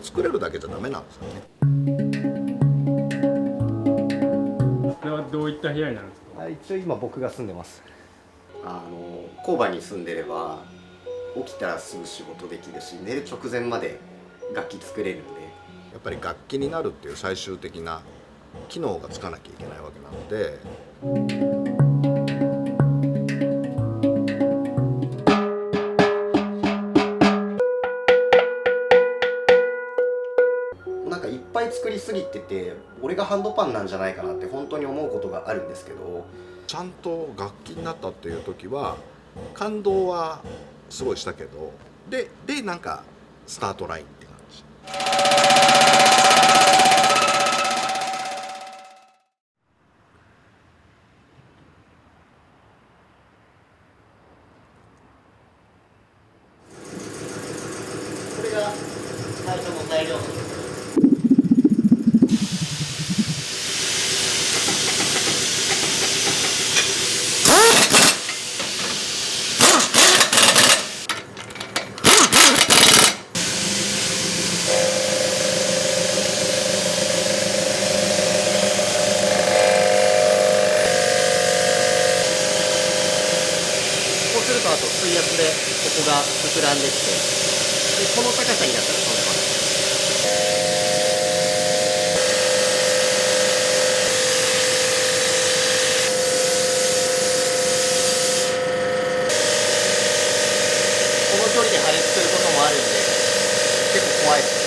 作れるだけじゃダメなんですよね。これはどういった部屋になるんですか？一応今僕が住んでます。工場に住んでれば起きたらすぐ仕事できるし、寝る直前まで楽器作れるんで。やっぱり楽器になるっていう最終的な機能がつかなきゃいけないわけなので、なんかいっぱい作りすぎてて、俺がハンドパンなんじゃないかなって本当に思うことがあるんですけど、ちゃんと楽器になったっていう時は感動はすごいしたけど、でなんかスタートラインって感じ。これが最初の材料です。こうするとあと水圧でここが膨らんできて、でこの高さになったら止めます。この距離で破裂することもあるんで結構怖いです。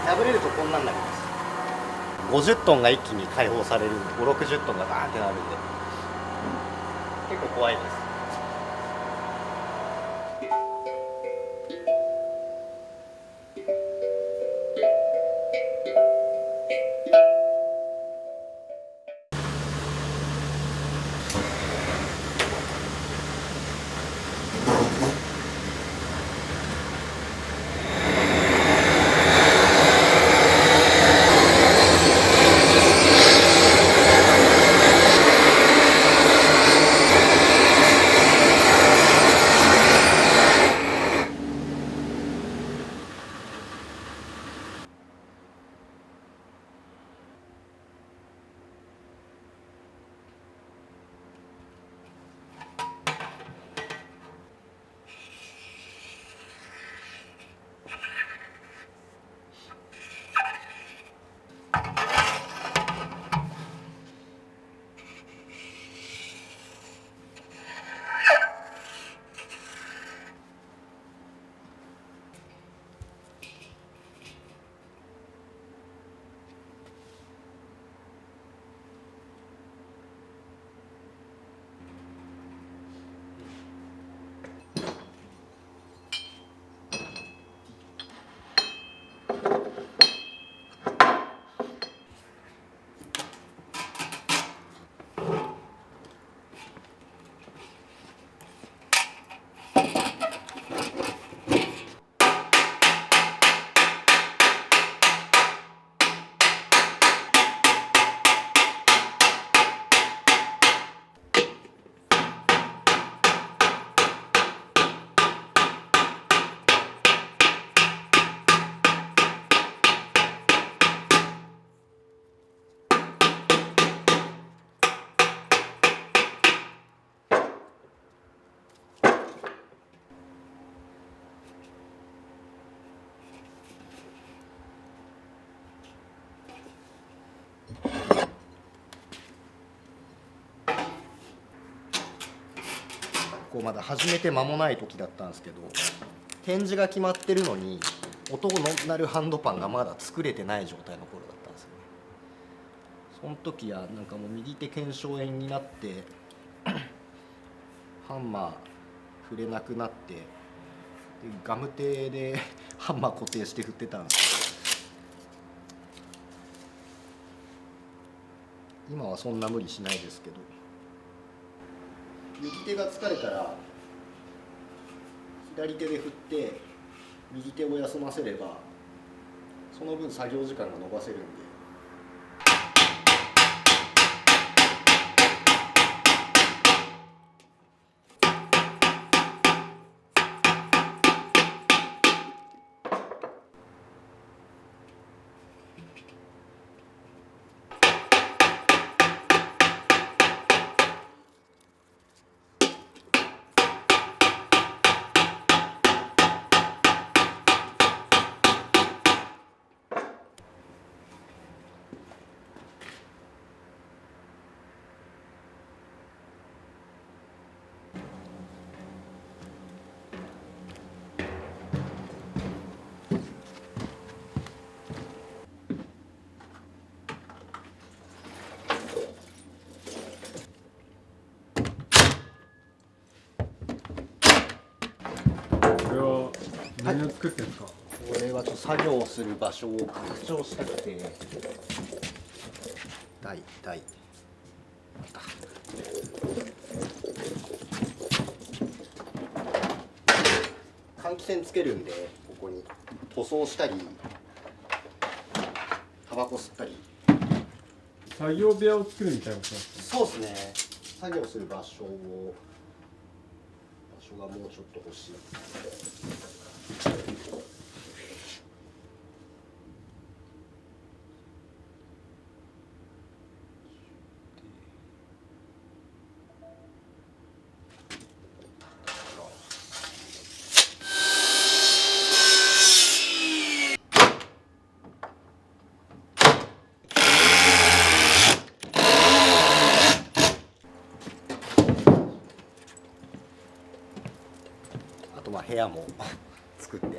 破れるとこんなんなります。50トンが一気に解放されるんで、5、60トンがバーンってなるんで、結構怖いです。こうまだ始めて間もない時だったんですけど、展示が決まってるのに、音の鳴るハンドパンがまだ作れてない状態の頃だったんですよね。その時はなんかもう右手腱鞘炎になってハンマー振れなくなってでガムテでハンマー固定して振ってたんですけど、今はそんな無理しないですけど、右手が疲れたら左手で振って右手を休ませればその分作業時間が延ばせるんで。これは何を作ってるんですか？これはちょっと作業をする場所を拡張したくて、台換気扇つけるんで、ここに塗装したりタバコ吸ったり。作業部屋を作るみたいなことなんですか？そうですね、作業する場所がもうちょっと欲しい。あとまあ部屋も作ってあり。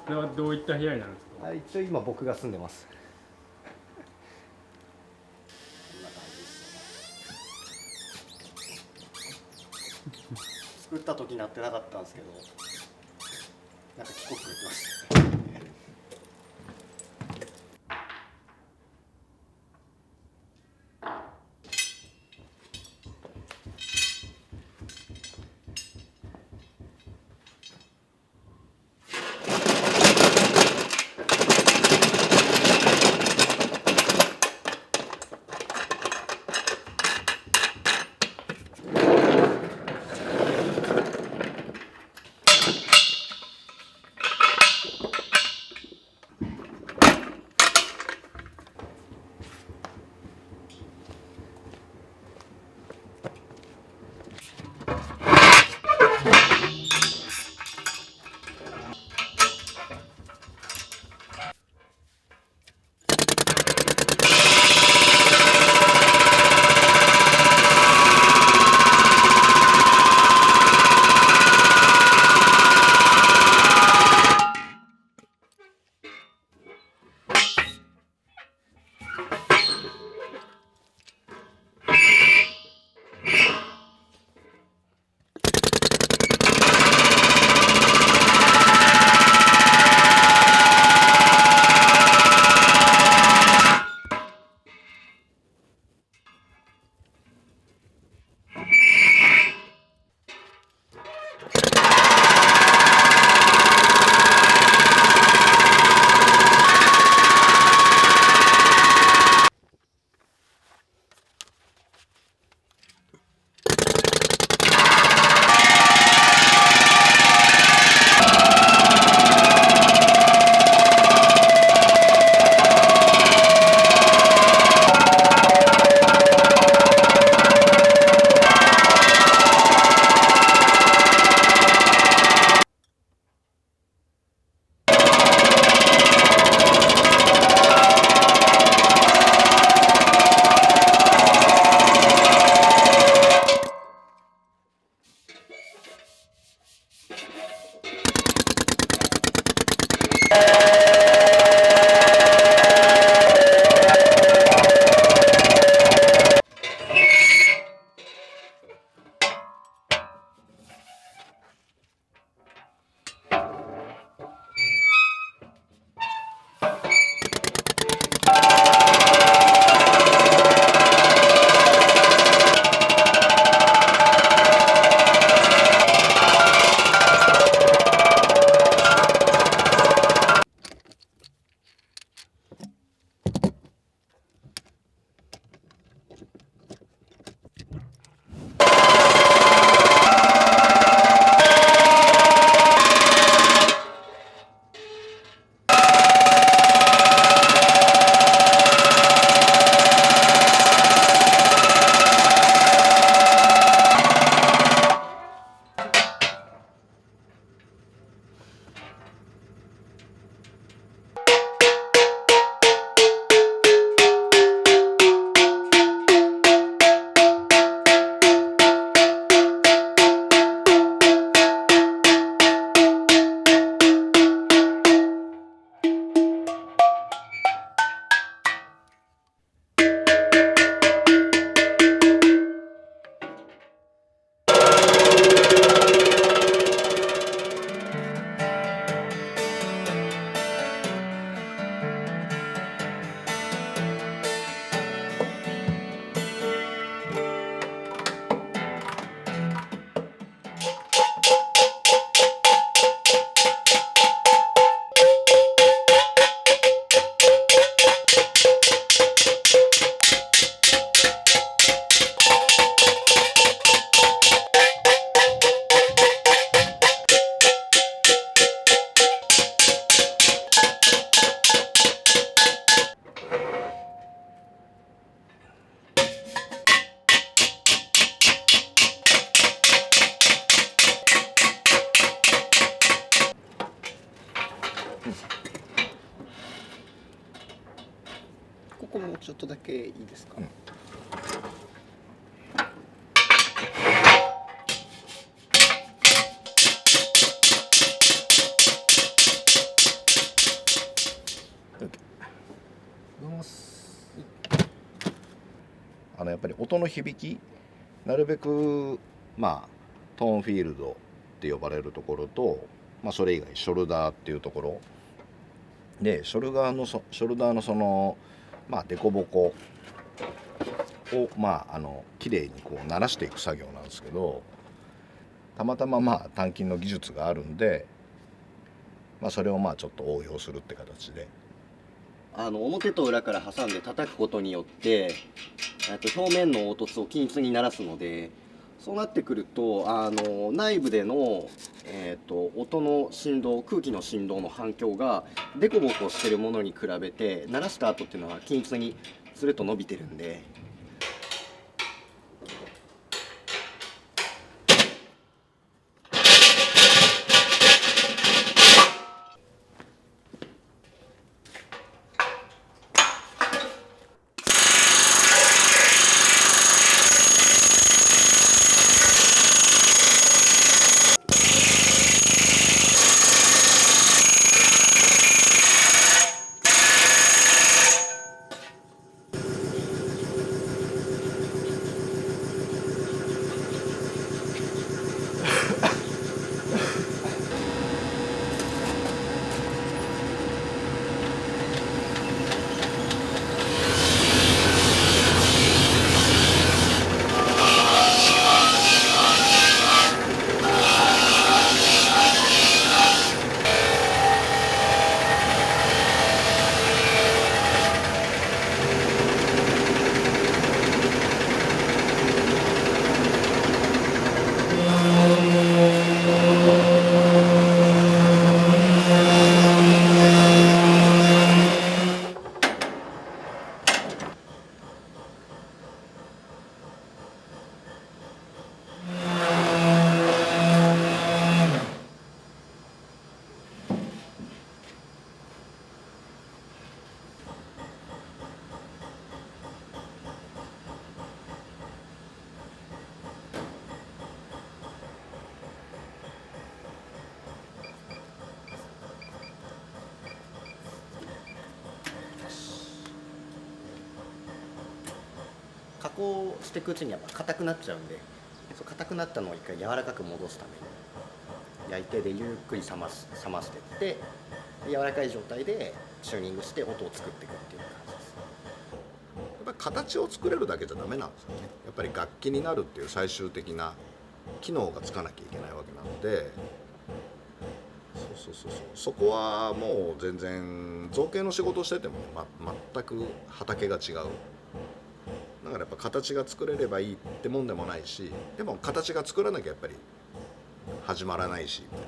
これはどういった部屋になるんですか？一応今僕が住んでます。こんな感じですね。作った時なってなかったんですけど、なんか帰国ってます。っとだけいいですか？やっぱり音の響き、なるべくトーンフィールドって呼ばれるところと、それ以外ショルダーっていうところで、ショルダーのそのデコボコを綺麗にこう鳴らしていく作業なんですけど、たまたま単金の技術があるんで、それをちょっと応用するって形で。表と裏から挟んで叩くことによって表面の凹凸を均一にならすので、そうなってくると内部での、音の振動、空気の振動の反響がデコボコしてるものに比べて鳴らした後っていうのは均一にスルッと伸びてるんで。加工していくうちにやっぱ硬くなっちゃうんで、硬くなったのを一回柔らかく戻すために焼いて、でゆっくり冷ましていって、柔らかい状態でチューニングして音を作っていくっていう感じです。やっぱり形を作れるだけじゃダメなんですよね。やっぱり楽器になるっていう最終的な機能がつかなきゃいけないわけなので、そこはもう全然造形の仕事をしてても、全く畑が違う。だからやっぱ形が作れればいいってもんでもないし、でも形が作らなきゃやっぱり始まらないしみたいな。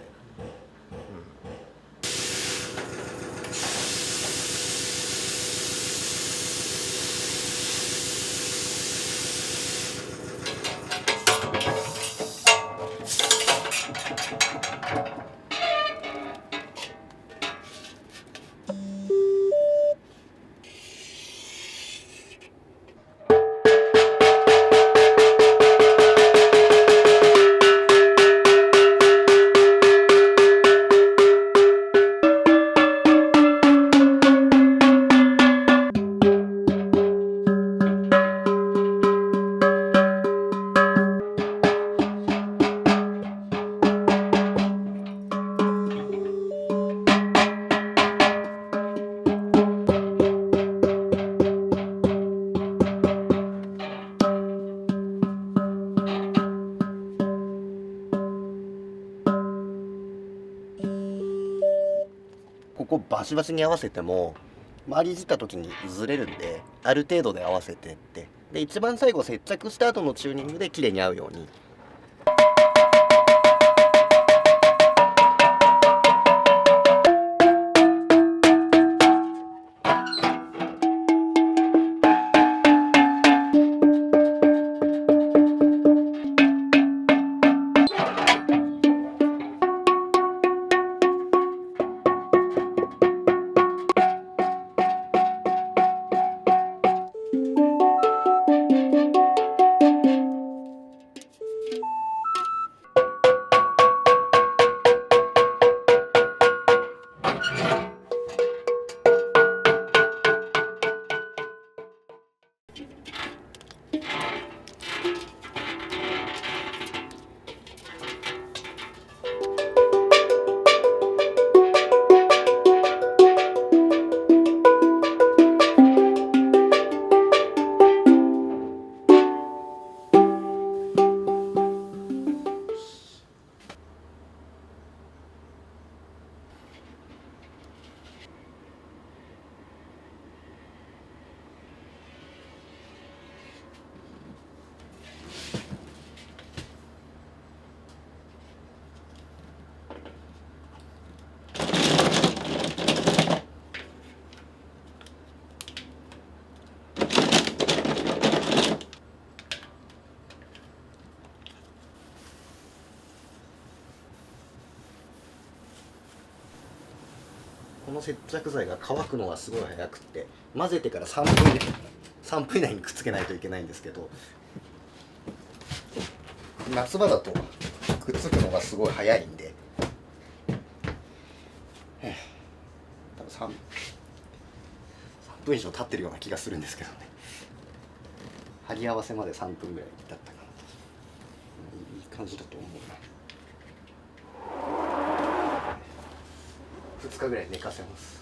ここバシバシに合わせても回りじった時にずれるんで、ある程度で合わせてって、で一番最後接着した後のチューニングで綺麗に合うように。この接着剤が乾くのがすごい早くって混ぜてから3分以内にくっつけないといけないんですけど、夏場だとくっつくのがすごい早いんで、多分3分以上経ってるような気がするんですけどね。貼り合わせまで3分ぐらいだったかな。いい感じだと思うな。2日ぐらい寝かせます。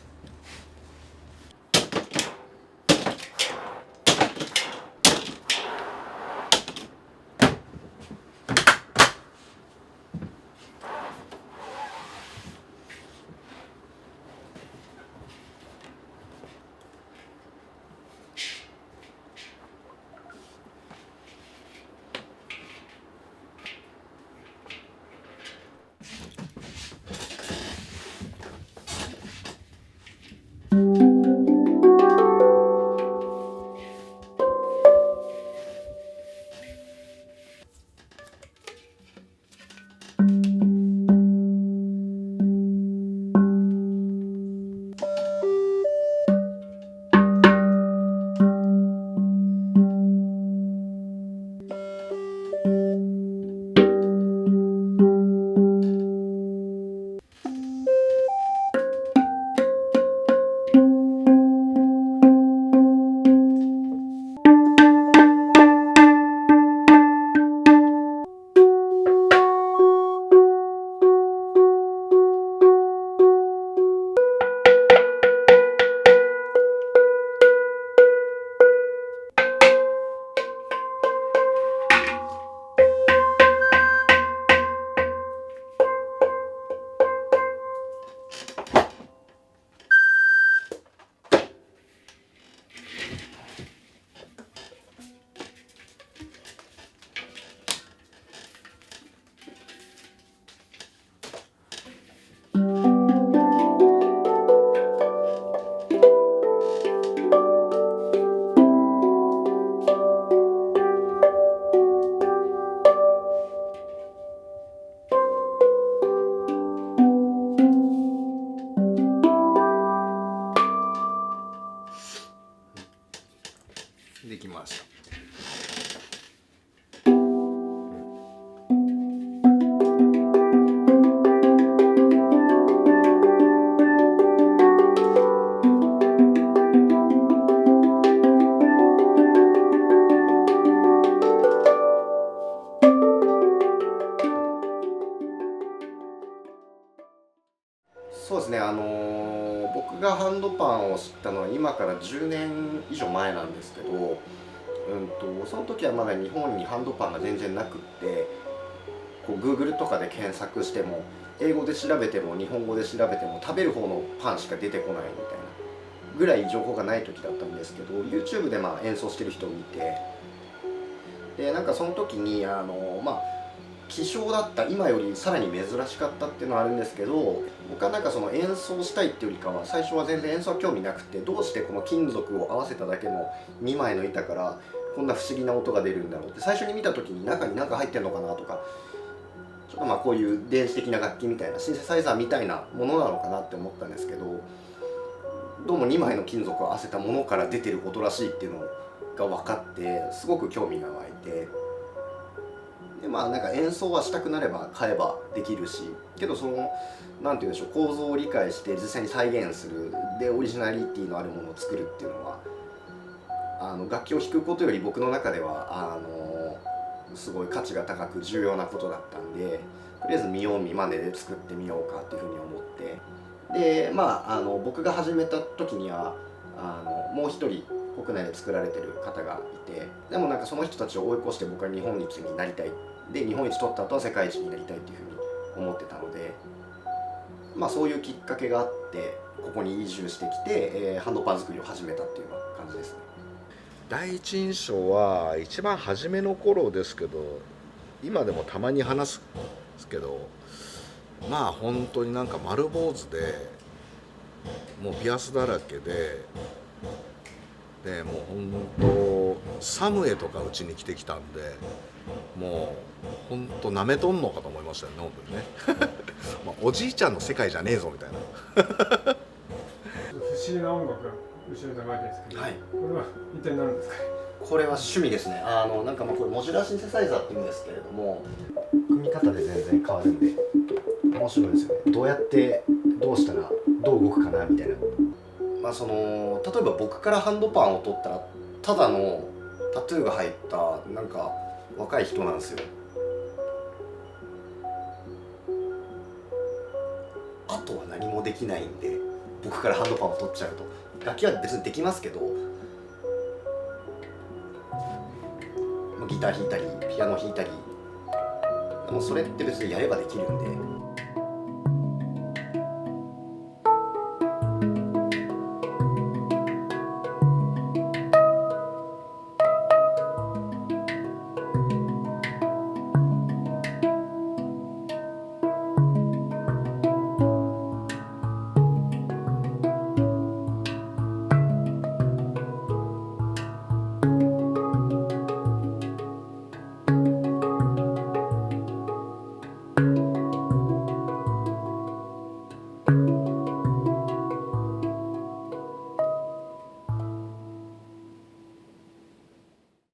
できました。そうですね、僕がハンドパンを知ったのは今から10年以上前なんですけど、その時はまだ日本にハンドパンが全然なくって、こう Google とかで検索しても英語で調べても日本語で調べても食べる方のパンしか出てこないみたいなぐらい情報がない時だったんですけど、 YouTube で演奏してる人を見て、でなんかその時に希少だった、今よりさらに珍しかったっていうのはあるんですけど、僕はなんかその演奏したいっていうよりかは最初は全然演奏は興味なくて、どうしてこの金属を合わせただけの2枚の板からこんな不思議な音が出るんだろうって最初に見た時に中に何か入ってんのかなとか、ちょっとこういう電子的な楽器みたいなシンセサイザーみたいなものなのかなって思ったんですけど、どうも2枚の金属を合わせたものから出てる音らしいっていうのが分かってすごく興味が湧いて、でなんか演奏はしたくなれば買えばできるし、けどそのなんて言うんでしょう、構造を理解して実際に再現するでオリジナリティのあるものを作るっていうのは楽器を弾くことより僕の中ではすごい価値が高く重要なことだったんで、とりあえず見よう見まねで作ってみようかっていうふうに思って、で僕が始めた時にはもう一人国内で作られてる方がいて、でもなんかその人たちを追い越して僕は日本一になりたい、で日本一取った後は世界一になりたいっていうふうに思ってたので、そういうきっかけがあってここに移住してきて、ハンドパン作りを始めたっていうような感じですね。第一印象は一番初めの頃ですけど、今でもたまに話すんですけど、本当になんか丸坊主でもうピアスだらけで、もう本当サムエとかうちに来てきたんで、もう本当なめとんのかと思いましたよね、本当にねおじいちゃんの世界じゃねえぞみたいな思議な音楽が後ろに流れてるんですけど、はい、これは一体何ですかね。これは趣味ですね。なんかこれモジュラーシンセサイザーって言うんですけれども、組み方で全然変わるんで面白いですよね。どうやってどうしたらどう動くかなみたいな。例えば僕からハンドパンを取ったらただのタトゥーが入ったなんか若い人なんですよ。あとは何もできないんで、僕からハンドパンを取っちゃうと。楽器は別にできますけど、ギター弾いたりピアノ弾いたり、もうそれって別にやればできるんで。